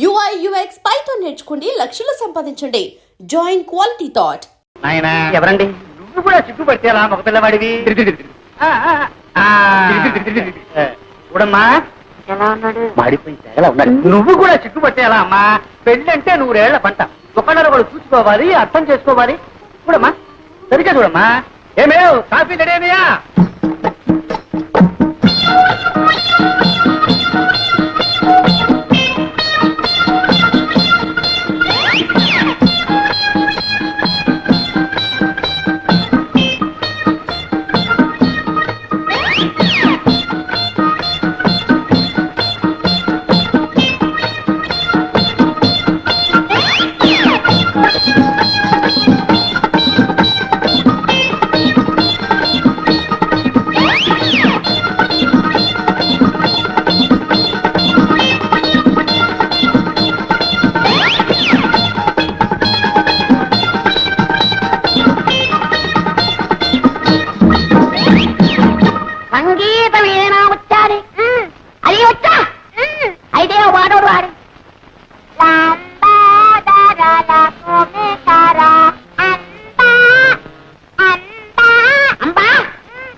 UI UX Python నేర్చుకోండి, లక్షలు సంపాదించండి. Join quality thought. నాయనా ఎవరండి? నువ్వు కూడా సిగ్గుపడితేలా మగ పిల్లవాడివి. చూడమ్మా ఎలా ఉన్నాడు? మాడిపోయి తెగలా ఉన్నాడు. నువ్వు కూడా సిగ్గుపట్టేలా అమ్మా. పెళ్ళంటే 100 ఏళ్ల పంట. ఒకళ్ళొకళ్ళు చూసుకోవాలి, అర్థం చేసుకోవాలి. చూడమ్మా సరిగ్గా చూడమ్మా. ఏమేవ్ కాఫీ రెడీయా? సంగీతం ఏనా వచ్చాది? అది వచ్చా అయితే వాడోడు వాడి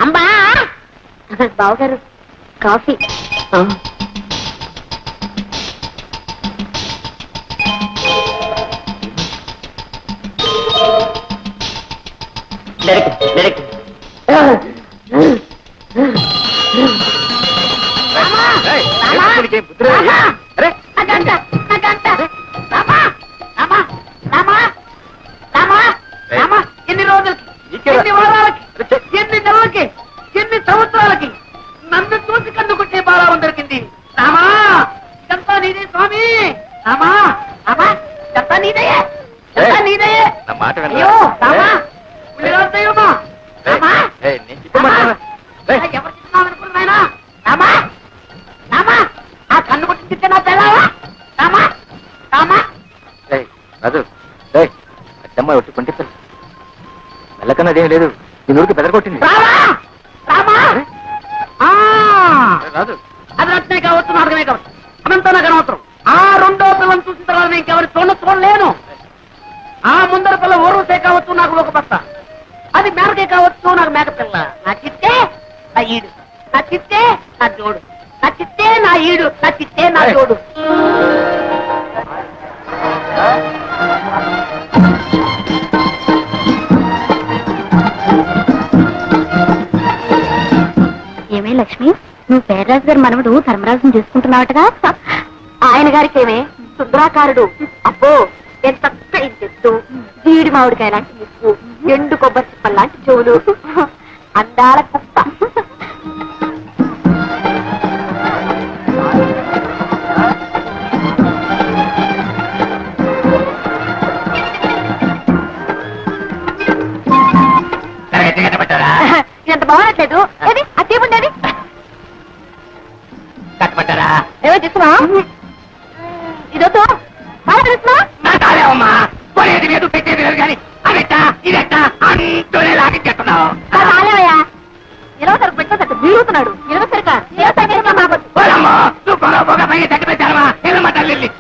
అంబా బావగారు కాఫీ. ఎన్ని రోజులకి, ఎన్ని వారాలకి, ఎన్ని నెలలకి, ఎన్ని సంవత్సరాలకి నన్ను చూసి కన్నుకుంటే బాగా దొరికింది. రామా ఇదంతా నీదే స్వామి. రామా రామా ఇదంతా నీదయే, ఇదంతా నీదయే. అయ్యో రామా దైవమా. రామా ఎవరు చిన్నామనుకున్నాయనా? రామా రామా ఆ కన్ను కొట్టించితే నా తెల్లవా? రామా రామా రాజు అద్దమ్మాయి ఒట్టి కొంటే మెల్లకన్నదేం లేదు. నీ నూరికి బెదరగొట్టింది. రామా రామా రాజు అది రత్నే కావచ్చు, నాటకమే కావచ్చు, అదంతా నాకు అనవసరం. ఆ రెండో పిల్లని చూసిన తర్వాత నేను ఇంకెవరి చూడలేను. ఆ ముందర పిల్ల ఊరుసే కావచ్చు, నాకు ఒక బస్త. అది మేరకే కావచ్చు, నాకు మేక పిల్ల. నా చిత్తే నా ఈడు, నా చిత్తే నా జోడు, నా చిత్తే నా ఈడు, నా చిత్తే నా జోడు. ఏమే లక్ష్మి, నువ్వు పేర్రాజు గారి మనవడు ధర్మరాజుని చూసుకుంటున్నావటగా? ఆయన గారికి ఏమే సుందరాకారుడు. అబ్బో ఎంత చెట్టు, జీడి మామిడికాయ లాంటి ముక్కు, ఎండు కొబ్బరి చిప్పల్ లాంటి చెవులు, అందాల కుప్ప. ఎంత బాగున్నట్లేదు. ఏది ఆ తీపుండేది కట్టబట్టారా? ఏమో చూస్తున్నా. ఇదొద్దు బాగా తెలుస్తున్నా. కొనేది లేదు, పెట్టేది లేదు, కానీ అదెట్టా ఇదెట్టా అంటూనే లాగించేస్తున్నావు. రాలేవయ్యా, ఇరవై సరుకు పెట్టేసరికి వీరుతున్నాడు. ఇరవై సరికా నువ్వు పొగ పొగ పైకి తగ్గి పెట్టారమ్మా. ఏమమ్మా తల్లి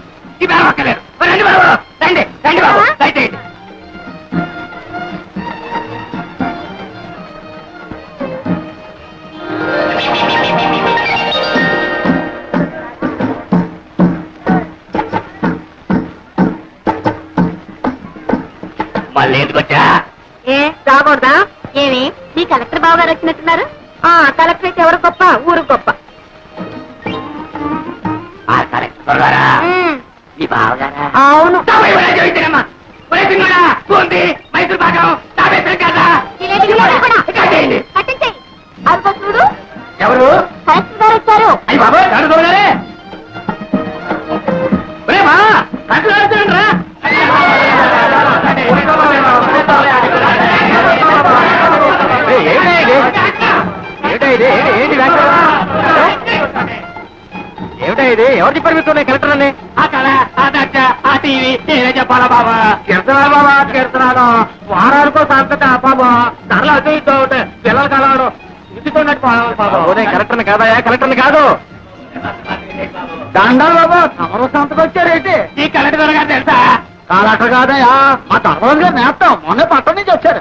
ఈ బేరం ఒక్కలేరు. రండి బాబు, రండి రండి బాబు, దయచేయండి. మళ్ళీ ఎందుకొచ్చా? ఏ రాకూడదా? ఏమి మీ కలెక్టర్ బావ గారు వచ్చినట్టున్నారు? కలెక్టర్ అయితే ఎవరు గొప్ప, ఊరు గొప్ప. ఆ కలెక్టర్ గారా? మీ బావగారా? అవును. మైసూరు భాగం కట్టించేయి. అదిగో చూడు, ఎవరు? కలెక్టర్ గారు వచ్చారు. అయ్యి బాబు చూడగానే ఏమిటా ఇది? ఎవరు చెప్పారు మీతో కలెక్టర్ అని? ఆ కళ, ఆ దక్ష, ఆ టీవీ నేనే చెప్పాలా బాబా? కీర్తనాలు బాబా, కీర్తనాలు వారానికో సంతట బాబా. ధరలు అటు ఇటు ఉంటాయి. పిల్లలు కలవడం ఇంటితో కలెక్టర్ని కాదయా, కలెక్టర్ని కాదు. దండాలు బాబు తమరు సంతకు వచ్చారేంటి ఈ కలెక్టర్ గారు తెలుసా కలెక్టర్ కాదయా మా ధర్మరాజు గారు నేస్తాం మొన్న పట్టణం నుంచి వచ్చారు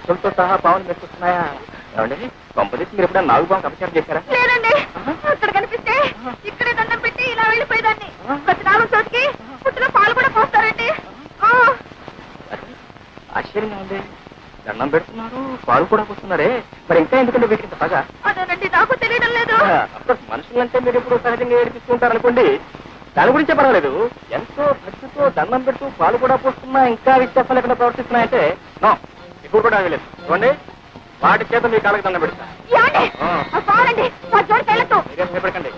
పుస్తలతో సహా పావులు మెచ్చుకున్నాయా ఏమండి కొంపదీసి మీరు ఎప్పుడైనా నాగు పాము అపచారం చేశారా లేదండి అక్కడ కనిపిస్తే ఇక్కడే దండం పెట్టి ఇలా వెళ్ళిపోయేదాన్ని ప్రతి నాలుగు చోటికి పుట్టిన పాలు కూడా పోస్తారండి ఆశ్చర్యంగా ఉంది దండం పెడుతున్నారు పాలు కూడా పోస్తున్నారే మరి ఇంకా ఎందుకంటే వీటికి బాగా అదేనండి నాకు తెలియడం లేదు మనుషులంటే మీరు ఎప్పుడు సహజంగా ఏడిపిస్తుంటారు అనుకోండి దాని గురించే పర్వాలేదు ఎంతో భక్తితో దండం పెడుతూ పాలు కూడా పోస్తున్నా ఇంకా విశ్వాసం లేకుండా ప్రవర్తిస్తున్నాయంటే నో ఇప్పుడు కూడా ఆగలేదు చూడండి వాటి చేత మీ కాళ్ళకి దండం పెడతా పాలండి మా చోటుకి వెళ్ళొద్దు మీరేం భయపడకండి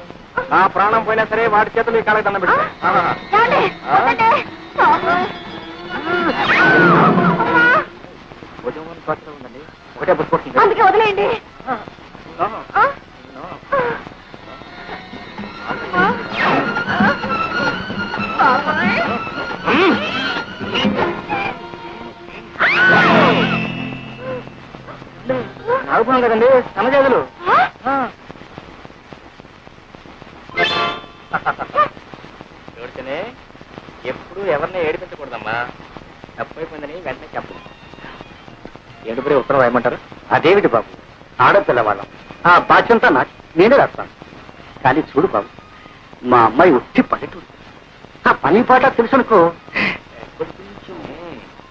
నా ప్రాణం పోయినా సరే వాటి చేత మీ కాళ్ళకి దండం పెడతా భుజం పాత్ర ఉందండి ఒకటే బుద్ధి అందుకే వదిలేయండి నాగుపోయాం కదండి సన్నజాతులు చూడితేనే ఎప్పుడు ఎవరిని ఏడిపించకూడదమ్మా తప్పైపోయిందని వెంటనే చెప్పు ఏడుపురే ఉత్తరం రాయమంటారు అదేమిటి బాబు ఆడపిల్ల వాళ్ళం ఆ బాధ్యంతా నాకు నేనే రాస్తాను కానీ చూడు బాబు మా అమ్మాయి ఉట్టి పల్లెటూరు ఆ పని పాట తెలుసునుకో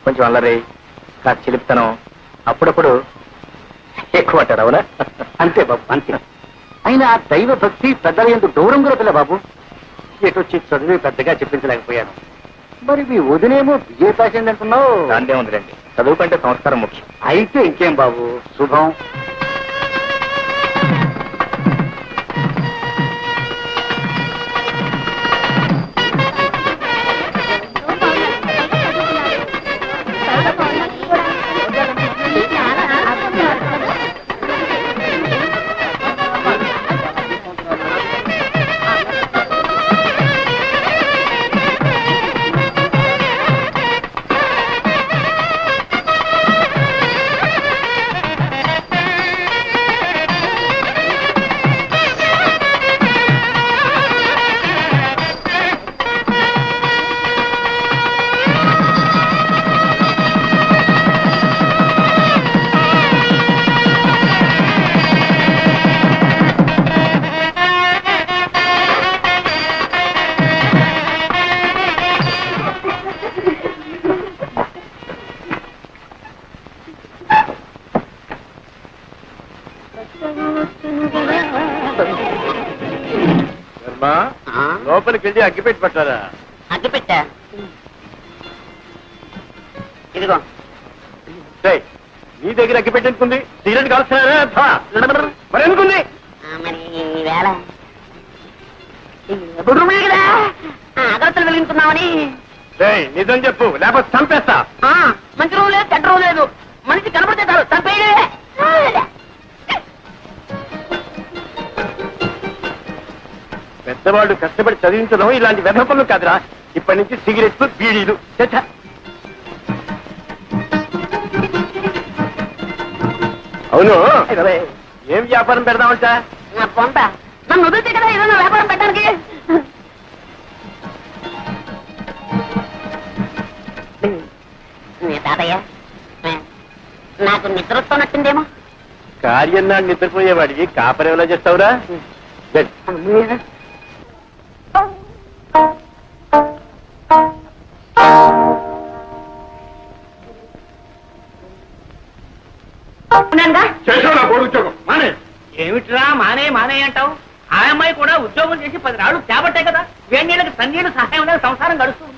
కొంచెం అల్లరి కాస్త చిలిపితనం అప్పుడప్పుడు ఎక్కువ అంటారు అవునా అంతే బాబు అంతే అయినా ఆ దైవ భక్తి పెద్దల ఎందుకు గౌరవం కూడా పిల్ల బాబు ఎటొచ్చి చదివి పెద్దగా చెప్పించలేకపోయాను మరి మీ వదినేమో బిఏ పాస్ అయింది అంటున్నావు దాందే ఉందిలేండి చదువు కంటే సంస్కారం ముఖ్యం అయితే ఇంకేం బాబు శుభం లోపలికి వెళ్ళి అగ్గిపెట్టి పట్టారా అగ్గిపెట్టా ఇదిగో నీ దగ్గర అగ్గిపెట్టి ఎందుకుంది సిగరెట్ కాల్స్తున్నారా మరి ఎందుకుంది మరి వేళ కదా అగరత్తలు వెలిగించుకున్నామని నిజం చెప్పు లేకపోతే చంపేస్తా మంచి రోజు లేదు చెడ్డ రోజు లేదు మనిషి కనబడితే చాలు చంపేయలే పెద్దవాళ్ళు కష్టపడి చదివించడం ఇలాంటి వెధ పనులు కాదురా ఇప్పటి నుంచి సిగరెట్లు బీడీలు అవును ఏం వ్యాపారం పెడదామంట పొంట నన్ను వదిలితే కదా ఏదైనా వ్యాపారం పెట్టడానికి తాతయ్య నాకు నిద్ర వస్తున్నట్టుందేమో. కార్యం నాడు నిద్రపోయేవాడికి కాపరి ఎలా చేస్తావురా? ఏమిట్రా మానే మానే అంటావు? ఆ అమ్మాయి కూడా ఉద్యోగం చేసి 10 రాళ్ళు తేబట్టే కదా వేణీళ్ళకి సన్నీళ్ళు సహాయం లేదు సంసారం గడుస్తుంది.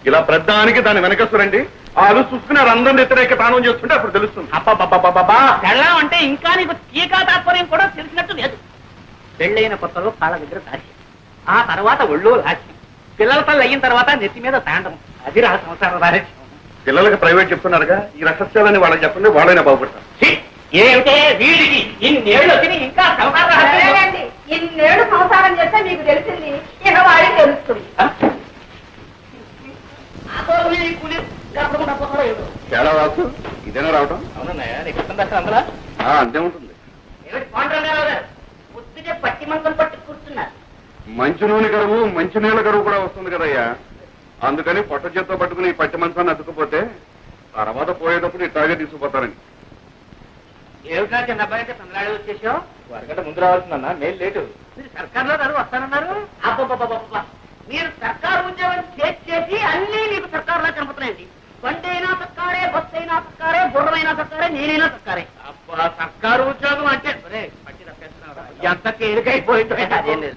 ఇలా ప్రధానికి దాన్ని వెనకస్తురండి వాళ్ళు చూసుకున్నారు అందరిని వ్యతిరేక తానం చేస్తుంటే అప్పుడు తెలుస్తుంది. అబ్బా పెళ్ళం అంటే ఇంకా నీకు టీకా తాత్పర్యం కూడా తెలిసినట్టు లేదు. పెళ్ళైన కొత్తలో కాళ్ళ దగ్గర దాచి, ఆ తర్వాత ఒళ్ళు లాచి, పిల్లల తల్లి అయిన తర్వాత నెత్తి మీద తాండం. అది రా సంసార రాజ్యం. పిల్లలకి ప్రైవేట్ చెప్తున్నారుగా, ఈ రహస్యాలని వాళ్ళకి చెప్పండి, వాళ్ళైనా బాగుపడతారు. ఏమిటే వీడికి ఇన్నేళ్ళు వచ్చి ఇంకా సంసార రహస్యం? ఇన్నేళ్ళు సంసారం చేస్తే మీకు తెలిసింది, ఇక వాడికి తెలుస్తుంది. తేడా రాసు ఇదేనా రావటం? అవునన్నయ్య, నీకు అర్థం కాదు అందులో. అంతే ఉంటుంది. బుద్ధిగా పట్టి మంకం పట్టి కూర్చున్నారు. మంచి నూనె కరువు మంచి నీళ్ళ కరువు కూడా వస్తుంది కదయ్యా. అందుకని పొట్ట చేత్తో పట్టుకుని ఈ పట్టి మంచాన్ని అతుక్కుపోతే తర్వాత పోయేటప్పుడు ఇట్లాగే తీసుకుపోతారని. ఏమిటా చిన్న అబ్బాయి అయితే తమిళనాడు వచ్చేసావు? వరగంట ముందు రావాల్సిందన్నా, మెయిల్ లేటు. మీరు సర్కార్లో గారు వస్తానన్నారు. అబ్బబ్బబ్బబ్బబ్బా, మీరు సర్కారు ఉద్యోగం చేసి అన్ని మీకు సర్కారులా కనపడుతున్నాయండి. బండి అయినా సర్కారే, బస్సు అయినా సర్కారే, గుర్రమైనా సర్కారే, నేనైనా సర్కారే. అబ్బా, సర్కారు ఉద్యోగం అంటే పట్టి తప్పేస్తున్నారా? ఎంత తేలికైపోయిందో. అదేం లేదు.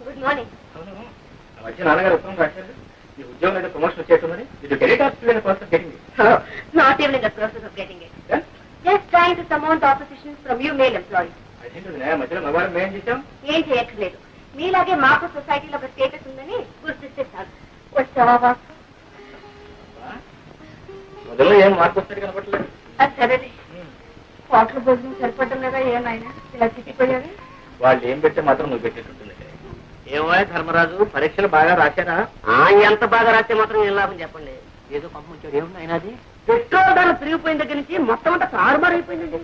Good morning. వచ్చి నాన్నగారు ఉత్తరం రాశారు, ఈ ఉద్యోగం అయితే ప్రమోషన్ వచ్చేస్తుందని. ఇది డెలిట్ ఆఫీస్ కోసం getting it. Not even in the process of getting it. Just trying to surmount opposition from you male employees. అదేంటి మధ్యలో మగవాళ్ళం మేం చేశాం? ఏం చేయక్కర్లేదు, మీలాగే మాకు సొసైటీలో ఒక స్టేటస్ ఉందని గుర్తిస్తే చాలు. వచ్చావా బాబు? మొదల్లో ఏం మార్పు వస్తాడు కనపడలేదు. అది సరే, హోటల్ భోజనం సరిపడడం లేదా ఏమైనా ఇలా తిట్టిపోయారు? వాళ్ళు ఏం పెడితే మాత్రం నువ్వు పెట్టేటట్టుంది. ఏమో ధర్మరాజు, పరీక్షలు బాగా రాశారా? ఎంత బాగా రాస్తే మాత్రం ఏం లాభం చెప్పండి. ఏదో పంపించాడు. ఏమున్నాయి అది? పెట్రోల్ ధర తిరిగిపోయిన దగ్గర నుంచి మొత్తం అంతా తారుమారు అయిపోయిందండి.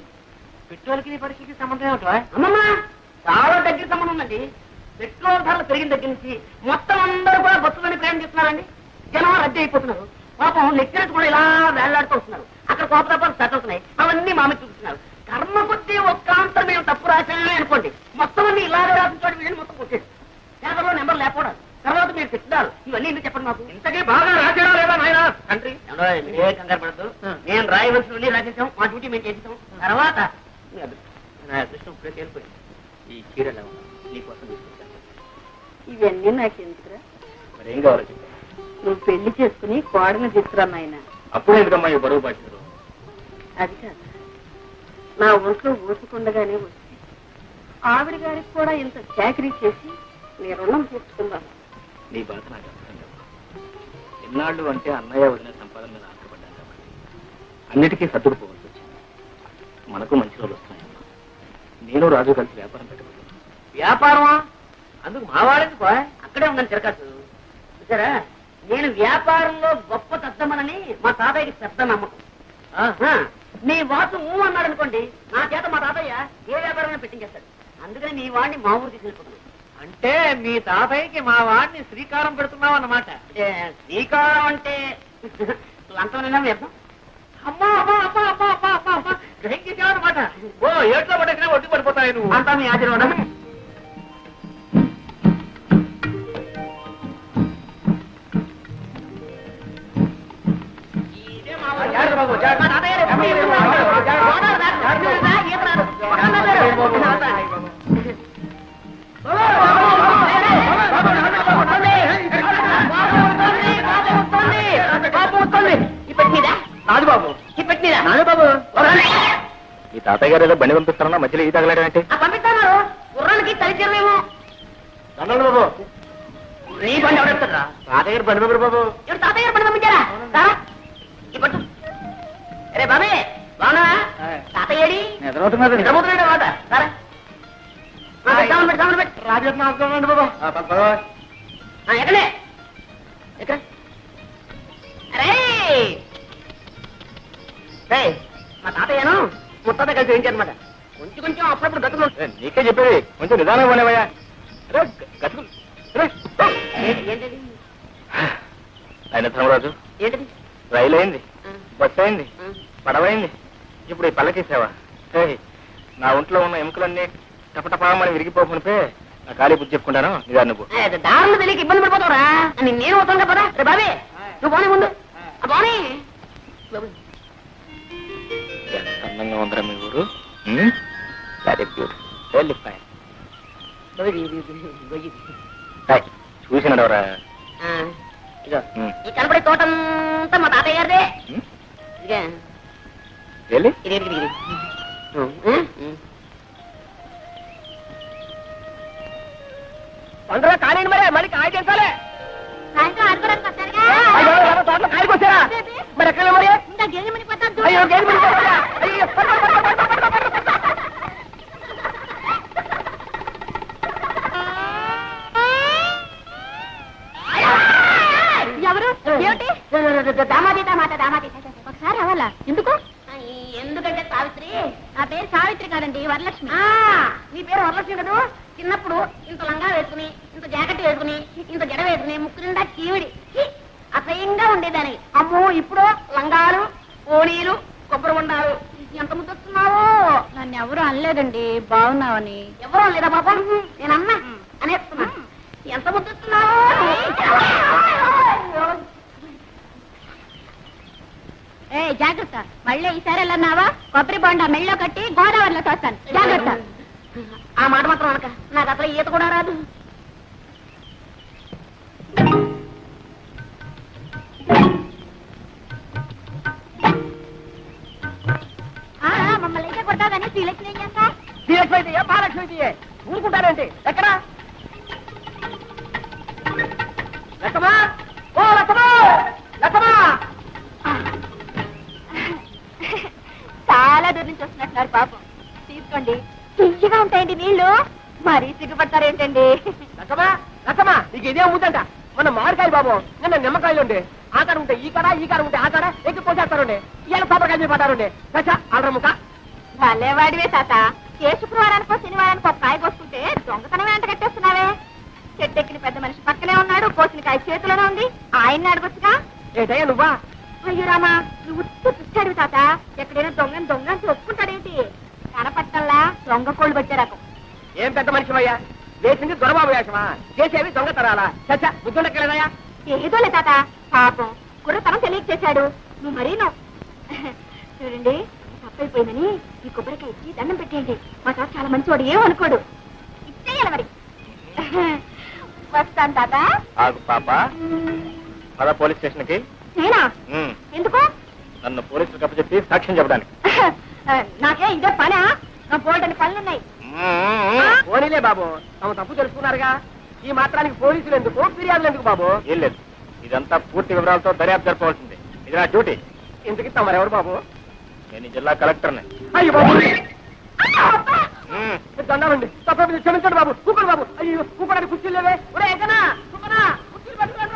పెట్రోల్కి నీ పరీక్షకి సంబంధం ఏమిటో? అమ్మమ్మ, చాలా దగ్గర సంబంధం ఉందండి. పెట్రోల్ ధరలు పెరిగిన దగ్గర నుంచి మొత్తం అందరూ కూడా బస్సులని ప్రయాణం చేస్తున్నారండి. జనం రద్దీ అయిపోతున్నారు. పాపం లెక్చరర్స్ కూడా ఇలా వేళ్లాడుతూ వస్తున్నారు. అక్కడ కోపతాపాలు సెట్ అవుతున్నాయి. అవన్నీ మామ చూపిస్తున్నారు. కర్మ కొద్దీ ఒక్క అంతరం మేము తప్పు రాశామే అనుకోండి, మొత్తం అన్ని ఇలాగే రాసించాడు. వీళ్ళని మొత్తం కొట్టేది. పేపర్లో నెంబర్ లేకపోవడం, తర్వాత మీరు తిట్టారు. ఇవన్నీ ఎందుకు చెప్పండి మాకు? ఇంతకీ బాగా రాశాడా లేదా నాయన తండ్రి? ఏ కంగారు పడద్దు, నేను రాయవలసినవన్నీ రాసేసాం. మా డ్యూటీ మేము చేసేసాం. తర్వాత నా అదృష్టం ఇప్పుడే తేలిపోయింది. ఈ చీరలు నీకోసం తీసుకొచ్చాను. ఇవన్నీ నాకు ఎందుకురా? మరి ఏం కావాలో చెప్పాను. నువ్వు పెళ్లి చేసుకుని కోడని తీసుకురా నాయన. అప్పుడు ఎందుకమ్మా ఈ బరువు బాధ్యతలు? అది కాదు, నా ఒంట్లో ఊసుకుండగానే వచ్చి ఆవిడ గారికి కూడా ఇంత చాకరీ చేసి నీ రుణం తీర్చుకుందాం. నీ బాధ నాకు అర్థం కాదు. ఎన్నాళ్ళు అంటే అన్నయ్య వదిన సంపాదన మీద ఆశపడ్డాను కాబట్టి అన్నిటికీ సర్దుకుపోవాల్సి వచ్చింది. మనకు మంచి రోజులు వస్తున్నాయమ్మా. నేను రాజు కలిసి వ్యాపారం పెట్టబోతున్నాను. వ్యాపారమా? అందుకు మా వాళ్ళకి అక్కడే ఉందని తిరగచ్చు. చూసారా, నేను వ్యాపారంలో గొప్ప తద్దమనని మా తాతయ్యకి పెద్ద నమ్మకం. నీ వాసు అన్నాడు అనుకోండి, నా చేత మా తాతయ్య ఏ వ్యాపారమైనా పెట్టించేస్తాడు. అందుకని మీ వాడిని మా ఊరు తీసుకెళ్ళిపోతున్నాను. అంటే మీ తాతయ్యకి మా వాడిని శ్రీకారం పెడుతున్నావు అన్నమాట. శ్రీకారం అంటే లంచమైనా వ్యర్థం. అమ్మా అమ్మా అమ్మా అమ్మా అమ్మా అమ్మా అమ్మా గ్రహించావన్నమాట. ఓ ఏట్లో పడేసినా ఒడ్డు పడిపోతాయి నువ్వు. అంతా మీ ఆశీర్వాదం. రాజుబాబు రాజుబాబు, ఈ తాతయ్య గారు ఏదో బండి పంపిస్తారన్నా మధ్యలో ఈ తగలాడంటే పంపిస్తాను. గుర్రానికి తలిచేమేమో. దండాలు బాబు. నీ బండి ఎవడెత్తారా? తాతయ్య గారు బండి పంపరు బాబు. ఎవరు తాతయ్య గారు పని పంపించారా? ఇప్పుడు అరే బాబే బాగా తాతయ్యడి ఎదురవుతున్నది నిద్రపోతున్నాడు మాట. రాజరత్న బాబా. ఎక్కడే ఎక్కడ? అరే మా తాతయ్యను ముత్తాత కలిసి ఏంటన్నమాట. కొంచెం కొంచెం అప్పుడప్పుడు గతులు. నీకే చెప్పేది, కొంచెం నిదానం పోనేవయ్యా. గతుకులు ఏంటది? ఆయన ధర్మరాజు ఏంటది? రైలు అయింది. బొట్టయింది, పడవైంది, ఇప్పుడు ఈ పల్లకేసావా? నా ఒంట్లో ఉన్న ఎముకలన్నీ టపటపామని విరిగిపోకునిపే నా ఖాళీ బుద్ధి చెప్పుకుంటాను. ఇదా నువ్వు దారులు తెలియక ఇబ్బంది పడిపోతావురా. నేను అవుతాను కదా. రే బాబే నువ్వు పోనీ ముందు పోనీ. ఎంత అందంగా ఉందరా మీ ఊరు. Very beautiful, very fine. చూసినాడవరా? ఇదో ఈ కనపడే తోటంతా మా తాతయ్య గారిదే. ఇదిగా వెళ్ళి ఇది ఇది ఇది పండుగ కాలేండి మరి. మరి కాయ చేసాలే సాయంత్రం ఆడుకోవడానికి వస్తారుగా. తోటలో కాయకు వచ్చారా? మరి ఎక్కడ మరి? ఇంకా గేదె మునిగిపోతాను. అయ్యో గేదె మునిగిపోతుందా? అయ్యో. ఎవరు? ఏమిటి? దామాది దామాత దామాది. ఒకసారి అవ్వాలా? ఎందుకు? ఎందుకంటే సావిత్రి. నా పేరు సావిత్రి కాదండి, వరలక్ష్మి. నీ పేరు వరలక్ష్మి కదూ. చిన్నప్పుడు ఇంత లంగా వేసుకుని, ఇంత జాకెట్ వేసుకుని, ఇంత జడ వేసుకుని, ముక్కు నిండా చీవిడి అసహ్యంగా ఉండేదాన్ని. అమ్మో ఇప్పుడు లంగాలు, ఓణీలు, కొబ్బరి ఉండాలు. ఎంత ముద్దొస్తున్నావో. నన్ను ఎవరు అనలేదండి, బాగున్నావని. ఎవరో లేదా పాపం? నేను అన్నా అనేస్తున్నా. ఎంత ముద్దొస్తున్నావో. ఏ జాగ్రత్త, మళ్ళీ ఈసారి వెళ్ళన్నావా కొబ్బరి బొండ మెళ్ళో కట్టి గోదావరిలో తోస్తాను. జాగ్రత్త. ఆ మాట మాత్రం అనక. నాకు అసలు ఈత కూడా రాదు. మమ్మల్ని అయితే కొట్టాదని శ్రీలక్ష్మి ఏం చేస్తా? శ్రీలక్ష్మి అయితే మహాలక్ష్మి అయితే ఊరుకుంటారేంటి? ఎక్కడ లక్కమా? ఓ లక్కమా, లక్కమా. చాలా దూరం నుంచి వస్తున్నట్టున్నారు పాపం. తీసుకోండి, తీయగా ఉంటాయండి నీళ్లు. మరీ సిగ్గుపడతారేంటండి? లక్కమా, లక్కమా, నీకు ఇదే అమ్ముతుంట. మన మామిడికాయలు బాబు, నిన్న నిమ్మకాయలు ఉండే. ఆ కాడ ఉంటే ఈ కాడ, ఈ కాడ ఉంటే ఆ కాడ ఎక్కి పోసేస్తారుండే. ఇవాళ కొబ్బరికాయలు పడ్డారుండే. సచ్చా ఆడరముక. భలేవాడివే తాత. ఏ శుక్రవారానికో శనివారానికో ఒక కాయ కోసుకుంటే దొంగతనం వెంట కట్టేస్తున్నావే. చెట్టెక్కిన పెద్ద మనిషి పక్కనే ఉన్నాడు, కోసిన కాయ చేతిలోనే ఉంది. ఆయన్ని అడగొచ్చుగా. ఏంటయ్యా నువ్వా? అయ్యో రామా, నువ్వు చూస్తాడు తాత. ఎక్కడైనా దొంగని దొంగ అని ఒప్పుకుంటాడేంటి? కనపట్టల్లా దొంగ కోళ్ళు పట్టే రకం. ఏం పెద్ద మనిషివయ్యా? వేసింది దొరబాబు వేషమా? చేసేవి దొంగతనాలా? చచ్చా బుద్ధుండక్కలేదయ్యా? ఏదోలే తాత, పాపం కుర్రతనం తెలియక చేశాడు. నువ్వు మరీ చూడండి, తప్పైపోయిందని ఈ కొబ్బరికాయ ఇచ్చి దండం పెట్టేయండి. మా తాత చాలా మంచివాడు, ఏమనుకోడు. ఇచ్చేయాలి మరి. వస్తాను తాత. ఆగు పాప, పద పోలీస్ స్టేషన్కి. నేనా? ఎందుకు? నన్ను పోలీసులకు అప్పచెప్పి సాక్ష్యం చెప్పడానికి. నాకే ఇదే పనా? నా పోల్డని పనులున్నాయి. పోనీలే బాబు, తమ తప్పు తెలుసుకున్నారుగా. ఈ మాత్రానికి పోలీసులు ఎందుకు, ఫిర్యాదులు ఎందుకు బాబు? ఏం లేదు, ఇదంతా పూర్తి వివరాలతో దర్యాప్తు జరపవలసింది. ఇది నా డ్యూటీ. ఎందుకు తమరెవరు బాబు? నేను ఈ జిల్లా కలెక్టర్ని. అయ్యో బాబు, దండాలండి. తప్ప క్షమించండి బాబు. కూకోండి బాబు. అయ్యో కూకోడానికి కుర్చీలు లేవే. ఒరే ఎక్కనా కూకనా, కుర్చీలు పట్టుకోండి.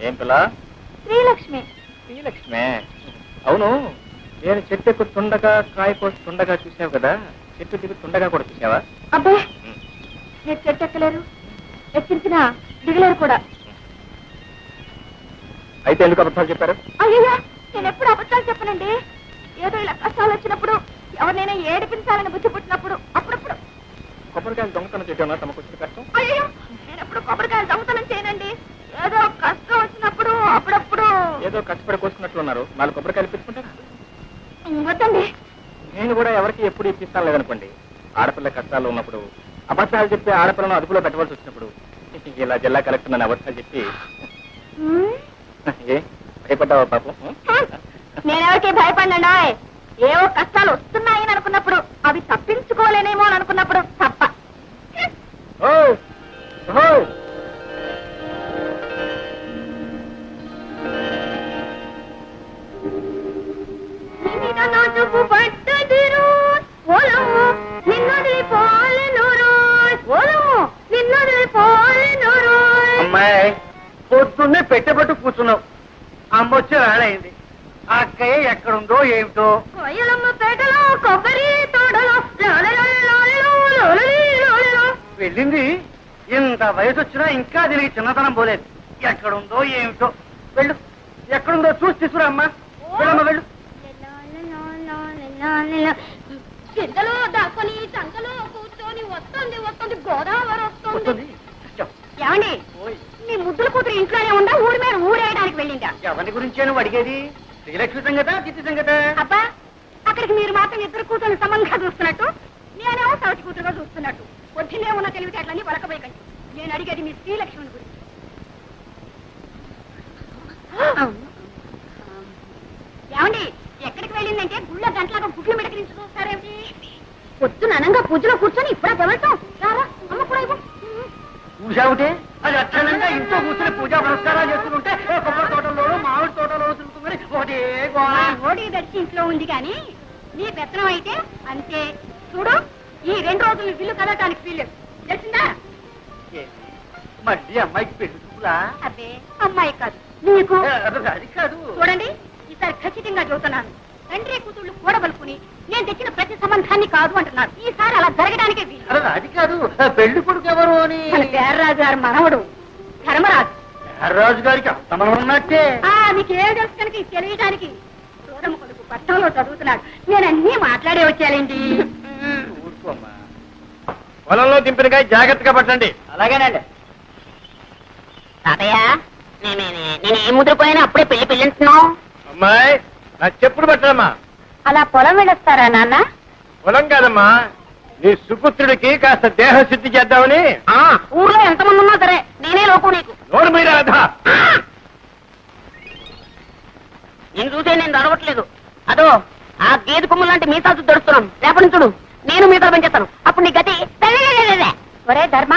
ఏం పిల్ల? శ్రీలక్ష్మి. శ్రీలక్ష్మే. అవును, నేను చెట్టు ఎక్కుతుండగా కాయ కోస్తుండగా చూసావు కదా, చెట్టు దిగుతుండగా కూడా చూసావా? అబ్బే, మీరు చెట్టు ఎక్కలేరు, ఎక్కించినా దిగలేరు కూడా. అయితే ఎందుకు అబద్ధాలు చెప్పారు? అయ్యో, నేను ఎప్పుడు అబద్ధాలు చెప్పనండి. ఏదో ఇలా కష్టాలు వచ్చినప్పుడు, ఎవరినైనా ఏడిపించాలని బుద్ధి పుట్టినప్పుడు అప్పుడప్పుడు. కొబ్బరికాయలు దొంగతనం చేయడం తమకు వచ్చిన కష్టం. అయ్యో, నేను ఎప్పుడు కొబ్బరికాయలు దొంగతనం చేయనండి. ఏదో కష్టం వచ్చినప్పుడు అప్పుడప్పుడు. ఏదో కష్టపడి కోసుకున్నట్లున్నారు, 4 కొబ్బరికాయలు ఇప్పించుకుంటారా? వద్దండి. నేను కూడా ఎవరికి ఎప్పుడు ఇప్పిస్తాను లేదనుకోండి. ఆడపిల్ల కష్టాలు ఉన్నప్పుడు, అబద్ధాలు చెప్పి ఆడపిల్లను అదుపులో పెట్టవలసి వచ్చినప్పుడు ఇలా జిల్లా కలెక్టర్ నన్ను అబద్ధాలు చెప్పి ఏ భయపడ్డావా పాపం? నేనెవరికి భయపడినా, ఏవో కష్టాలు వస్తున్నాయని అనుకున్నప్పుడు, అవి తప్పించుకోలేనేమో అని అనుకున్నప్పుడు తప్ప. అమ్మాయి పొద్దున్నే పెట్టబట్టు కూర్చున్నావు. అమ్మొచ్చి రాడైంది. ఆ అక్కయ్య ఎక్కడుందో ఏమిటో. కోయలమ్మ పేటలో కొబ్బరి తోటలో వెళ్ళింది ఇంత వయసు వచ్చినా ఇంకా దీనికి చిన్నతనం పోలేదు. ఎక్కడుందో ఏమిటో. వెళ్ళు, ఎక్కడుందో చూసి తీసుకురా అమ్మా. వెళ్ళమ్మా వెళ్ళు. చింతలో దాక్కుని చంకలో కూర్చొని వస్తుంది వస్తుంది గోదావరి వస్తుంది. ఏమండి, మీ ముద్దుల కూతురు ఇంట్లోనే ఉందా, ఊరి మీద ఊరేయడానికి వెళ్ళిందా? ఎవరి గురించి నువ్వు అడిగేది? శ్రీలక్ష్మి సంగత, దిత్తి సంగత? అబ్బా, అక్కడికి మీరు మాత్రం ఇద్దరు కూతురు సమంగా చూస్తున్నట్టు, నేనేమో సవతి కూతురుగా చూస్తున్నట్టు. పొద్దున్నే ఉన్న తెలివితేటలన్నీ వలకబోయకండి. నేను అడిగేది మీ శ్రీలక్ష్మిని గురించి. ఏమండి, ఎక్కడికి వెళ్ళిందంటే గుళ్ళో గంటలాగా గుడ్లు మిడకరించి చూస్తారేమిటి? పొద్దున అనంగా పూజలో కూర్చొని ఇప్పుడా తెవడతాం. రారా అమ్మ కూడా ఇవ్వు. చూసావుటే అది అక్షరంగా ఇంట్లో కూర్చొని పూజా పురస్కారాలు చేస్తుంటే కొబ్బరి తోటలోనూ మామిడి తోటలోనూ తిరుగుతుంది. ఒకటే ఓడి దర్శి ఇంట్లో ఉంది కానీ నీ పెత్తనం అయితే అంతే. చూడు, ఈ 2 రోజులు బిల్లు కదలటానికి వీల్లేదు, తెలిసిందా? మళ్ళీ అమ్మాయికి పెళ్లి చూపులా? అబ్బే, అమ్మాయి కాదు నీకు. అది కాదు. చూడండి, ఈసారి ఖచ్చితంగా చెబుతున్నాను. తండ్రి కూతుళ్ళు కూడబలుకుని నేను తెచ్చిన ప్రతి సంబంధాన్ని కాదు అంటున్నారు. ఈసారి అలా జరగడానికే వీలు. అది కాదు, పెళ్లి కొడుకు ఎవరు అని. మన పేర్రాజు గారు మనవడు ధర్మరాజు. రాజు గారికి అంతమనం ఉన్నట్టే. మీకేం తెలుసు కనుక ఇది తెలియడానికి. చూడమ్మ కొడుకు పట్టణంలో చదువుతున్నాడు. నేను అన్నీ మాట్లాడే వచ్చానండి. ఊరుకోమ్మా. పొలంలో దింపినకాయ జాగ్రత్తగా పట్టండి. అలాగేనండి. తాతయ్య, నేనేం ముద్రపోయినా అప్పుడే పెళ్లి పెళ్ళింటున్నావు. అమ్మాయి, నా చెప్పుడు పట్టడమ్మా. అలా పొలం వెళ్ళొస్తారా నాన్న? పొలం కాదమ్మా, నీ సుపుత్రుడికి కాస్త దేహశుద్ధి చేద్దామని. ఊర్లో ఎంతమంది ఉన్నా సరే నేనే లోకు నీకు. నోరు మీద రాధా. నేను చూసే నేను దొరకట్లేదు. అదో ఆ గేదె కొమ్ము లాంటి మీతా దొరుకుతున్నాను. రేపటి నుంచి చూడు, నేను మీతా పెంచేస్తాను. అప్పుడు నీ గతి. ఒరే ధర్మ,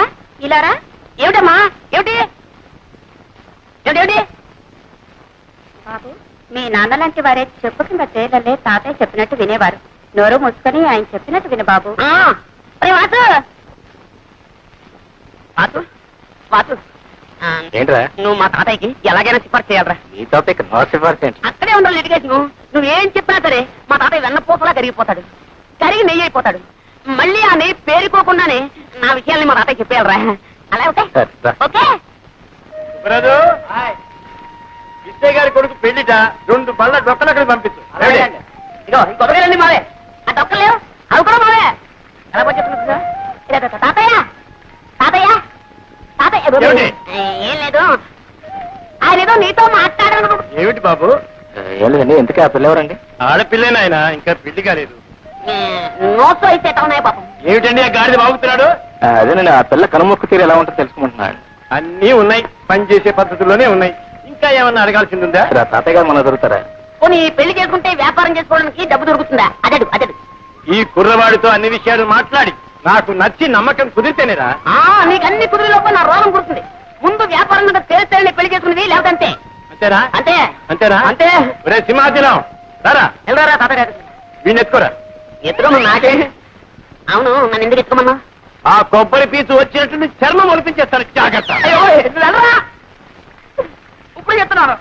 ఇలారా. ఏమిటమ్మా, ఏమిటి ఏమిటి? బాబు, మీ నాన్న లాంటి వారే చెప్పు కింద తేలలే తాతయ్య చెప్పినట్టు వినేవారు. నోరు మూసుకొని ఆయన చెప్పినట్టు విను బాబు. ఏంట్రా నువ్వు మా తాతయ్యకి ఎలాగైనా సిఫార్సు చేయాలరా. నీ తాతయ్య నో సిఫార్సు ఏంటి? అక్కడే ఉండాలి లిటిగేషన్. నువ్వేం చెప్పినా సరే మా తాతయ్య వెన్నపూసలా కరిగిపోతాడు, కరిగి నెయ్యి అయిపోతాడు. మళ్ళీ ఆ నెయ్యి పేరుకోకుండానే నా విషయాల్ని మా తాతయ్య చెప్పేయాలరా. అలా ఓకే? సరే, రా. ఓకే. బ్రదు, విజయ్ గారి కొడుకు పెళ్లిట 2 బళ్ళ డొక్కలు అక్కడ పంపించు. ఇగో ఈ కొబ్బరికాయలన్నీ మావే, ఆ డొక్కలేవు అవి కూడా మావే. ఎలా పనిచేస్తున్నా తాతయ్య తాతయ్య తాతయ్య. ఏమిటి? ఏం లేదు, ఆయన ఏదో నీతో మాట్లాడాను. ఏమిటి బాబు? ఏం లేదండి. ఎందుకే ఆ పిల్లెవరండి? ఆడపిల్లేనాయన, ఇంకా పెళ్లి కాలేదు. నోట్స్ అయితే ఉన్నాయి పాపం. ఏమిటండి ఆ గాడిద బాగుతున్నాడు? అదేనండి, ఆ పిల్ల కనుమొక్కు తీరు ఎలా ఉంటుందో తెలుసుకుంటున్నాడు. అన్నీ ఉన్నాయి, పని చేసే పద్ధతుల్లోనే ఉన్నాయి. ఇంకా ఏమన్నా అడగాల్సింది ఉందా? ఆ తాతయ్య గారు మన దొరుకుతారా? పోనీ పెళ్లి చేసుకుంటే వ్యాపారం చేసుకోవడానికి డబ్బు దొరుకుతుందా? అదడు అదడు. ఈ కుర్రవాడితో అన్ని విషయాలు మాట్లాడి నాకు నచ్చి నమ్మకం కుదిరితేనేరా. నీకు అన్ని కుదిరిలోపు నా రోగం కుడుతుంది. ముందు వ్యాపారం మీద తేలితేనే పెళ్లి చేసుకునేది, లేదంటే అంతేనా? అంతే అంతేనా? అంతే. ఒరే సింహాచలం, రారా వెళ్ళరా తాతగారు. వీడిని ఎత్తుకోరా. ఎత్తుకోమన్నా నాకే. అవును, నన్ను ఎందుకు ఎత్తుకోమన్నా? ఆ కొబ్బరి పీచు వచ్చినట్టు చర్మం ఒలిపించేస్తాను, జాగ్రత్త. అయ్యో వెళ్ళరా. ఇప్పుడు చెప్తున్నాను,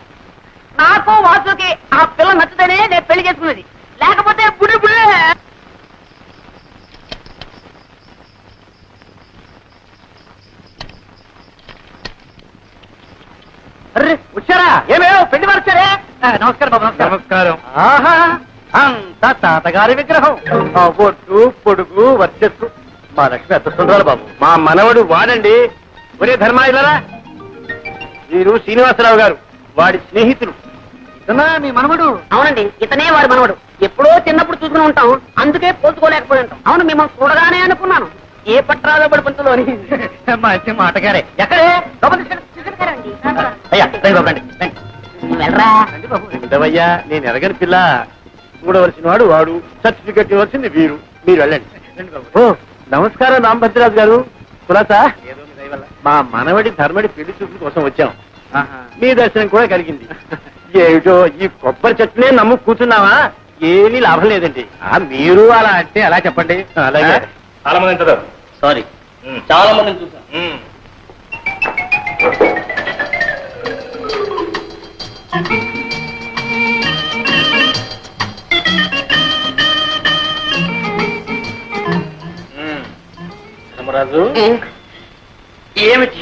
నాకు వాసుకి ఆ పిల్ల నచ్చుతేనే నేను పెళ్లి చేసుకున్నది, లేకపోతే బుడి బుడే. వచ్చారా? ఏమేమో పెళ్లి వారు వచ్చారే. నమస్కారం బాబు. నమస్కారం. ఆహా, అంతా తాతగారి విగ్రహం. ఆ ఒట్టు పొడుగు వర్చస్సు మా లక్ష్మి ఎంత సుందరాలు బాబు. మా మనవడు వాడండి. ఒరే ధర్మా, ఇలారా. వీరు శ్రీనివాసరావు గారు, వాడి స్నేహితులు. ఇతనా మీ మనవడు? అవునండి, ఇతనే వారి మనవడు. ఎప్పుడో చిన్నప్పుడు చూసుకుని ఉంటాం, అందుకే పోల్చుకోలేకపోయి ఉంటాం. అవును, మిమ్మల్ని చూడగానే అనుకున్నాను ఏ పట్రాలో పడి పంతులోని. మంచి మాటగారే. ఎక్కడే? అయ్యా రండి బాబు, రండి రండి. వెళ్ళరా. ఉండవయ్యా, నేను ఎరగని పిల్ల. చూడవలసిన వాడు వాడు, సర్టిఫికెట్ ఇవ్వాల్సింది వీరు. మీరు వెళ్ళండి. ఓ నమస్కారం రామభద్రరాజు గారు. కులాసా, మా మనవడి ధర్మడి పెళ్లి చూపుల కోసం వచ్చాం. మీ దర్శనం కూడా కలిగింది. ఏమిటో ఈ కొబ్బరి చెట్టునే నమ్ము కూర్చున్నావా? ఏమీ లాభం లేదండి. మీరు అలా అంటే ఎలా చెప్పండి. అలాగే చాలా మంది చదవరు. సారీ, చాలా మందిని చూసాం. ధర్మరాజు ఏమిటి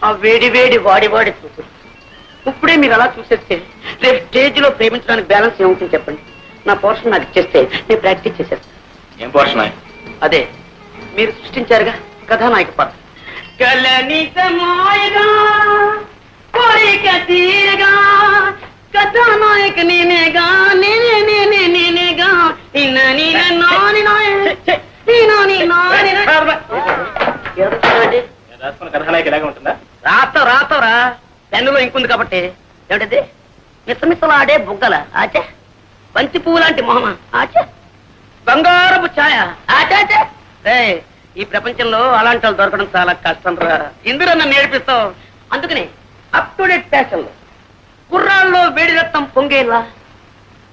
ఆ వేడి వేడి వాడి చూపు ఇప్పుడే మీరు అలా చూసేస్తే రేపు స్టేజ్ లో ప్రేమించడానికి బ్యాలెన్స్ ఏముంటుంది చెప్పండి. నా పోర్షన్ నాకు ఇచ్చేస్తే నేను ప్రాక్టీస్ చేసేస్తాను. ఏం పోషణ? అదే మీరు సృష్టించారుగా కథానాయక పాత్ర. కలనితమాయగా కోరిక తీరగా కథానాయక నేనేగా నేనేగా రాసుకున్న కథానాయక ఇలాగే ఉంటుందా? రాతవరా పెన్నులో ఇంకుంది కాబట్టి. ఏమిటది? మిసమిసలాడే బుగ్గల ఆచే, బంతి పువ్వు లాంటి మొహమ ఆచే, బంగారపు ఛాయ ఆచాచే. ఈ ప్రపంచంలో అలాంటి వాళ్ళు దొరకడం చాలా కష్టం రా. ఇందులో నన్ను నేర్పిస్తావు. అందుకని అప్ టు డేట్ ఫ్యాషన్ లో కుర్రాల్లో వేడి రక్తం పొంగేలా,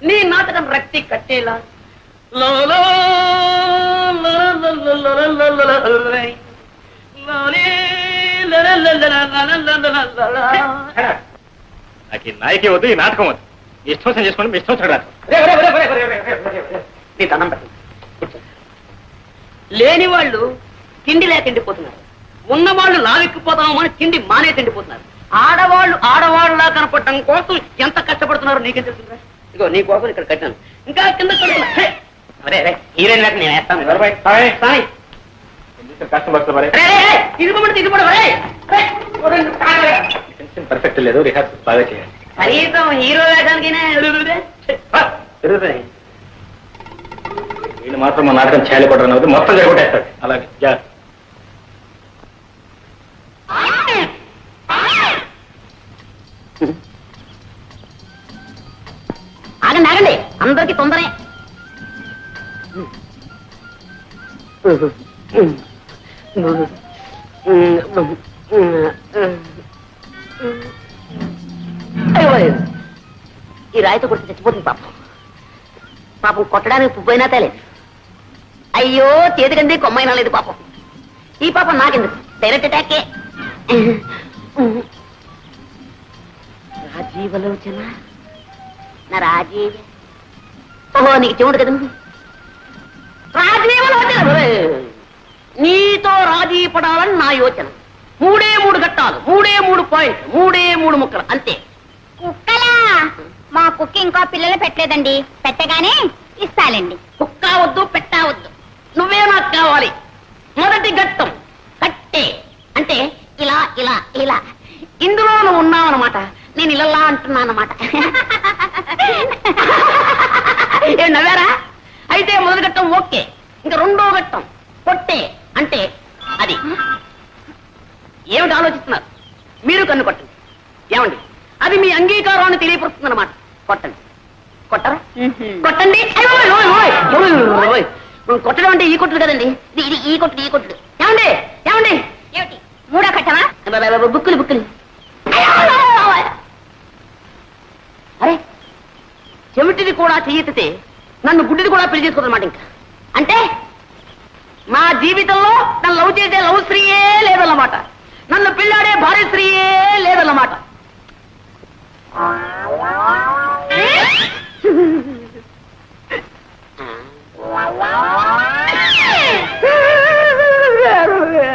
నీ నాటకం రక్తి కట్టేలా నాకు ఈ నాయకే వద్దు, ఈ నాటకం వద్దు. ఇష్టం వచ్చిన చేసుకోండి, మీ ఇష్టం వచ్చిన రాదు. నీ దండం పెట్టండి. లేని వాళ్ళు తిండి లేక తిండిపోతున్నారు, ఉన్నవాళ్ళు లావెక్కిపోతామో అని తిండి మానే తిండిపోతున్నారు. ఆడవాళ్ళలా కనపడటం కోసం ఎంత కష్టపడుతున్నారో నీకేం తెలుస్తుందా? ఇగో నీ కోసం ఇక్కడ కట్టాను, ఇంకా కింద హీరోయిన్ లేక నేను వేస్తాను. పర్ఫెక్ట్ లేదు, రిహార్సల్ బాగా చేయాలి. కనీసం హీరో వేయడానికైనా వీళ్ళు మాత్రం మా నాటకం చేయాలి కూడా అవుతుంది, మొత్తం జరగొట్టేస్తాడు. అలాగే జాగ్రత్త. ఆగండి అందరికి తొందరే. ఈ రాయితో కొట్టి చచ్చిపోతుంది పాపం కొట్టడానికి పువ్వైనా తేలేదు. అయ్యో చేతికంది కొమ్మైనా లేదు పాపం. ఈ పాపం నాకెందుకు, డైరెక్ట్ అటాకే. రాజీవలోచన నా రాజీవ, ఓహో నీకు చెవుడు కదా. రాజీవలోచన, నీతో రాజీ పడాలని నా యోచన. 3 ఘట్టాలు, 3 పాయింట్లు, 3 ముక్కలు అంతే. కుక్కలా? మా కుక్క ఇంకో పిల్లలు పెట్టలేదండి, పెట్టగానే ఇస్తాలండి. కుక్క వద్దు, పెట్టవద్దు, నువ్వే నాకు కావాలి. మొదటి ఘట్టం కట్టే, అంటే ఇలా ఇలా ఇలా. ఇందులో నువ్వు ఉన్నావన్నమాట, నేను ఇలా అంటున్నానమాట. ఏం నవ్వారా? అయితే మొదటి ఘట్టం ఓకే. ఇంకా 2వ ఘట్టం కొట్టే, అంటే అది. ఏమిటి ఆలోచిస్తున్నారు? మీరు కన్ను కొట్టండి. ఏమండి, అది మీ అంగీకారాన్ని తెలియపరుస్తుంది అన్నమాట. కొట్టండి. కొట్టరా? కొట్టండి. కొట్టడం అంటే ఈ కొట్టుడు కదండి, ఇది ఈ కొట్టుడు. ఏమండి ఏమండి ఏమిటి 3వ ఘట్టమా? బుక్కులు. అరే చెవిటిది కూడా చెయ్యితే నన్ను గుడ్డిది కూడా పెళ్లి చేసుకోదన్నమాట. ఇంకా అంటే మా జీవితంలో నన్ను లవ్ చేసే లవ్ స్త్రీయే లేదన్నమాట, నన్ను పెళ్ళాడే భార్య స్త్రీయే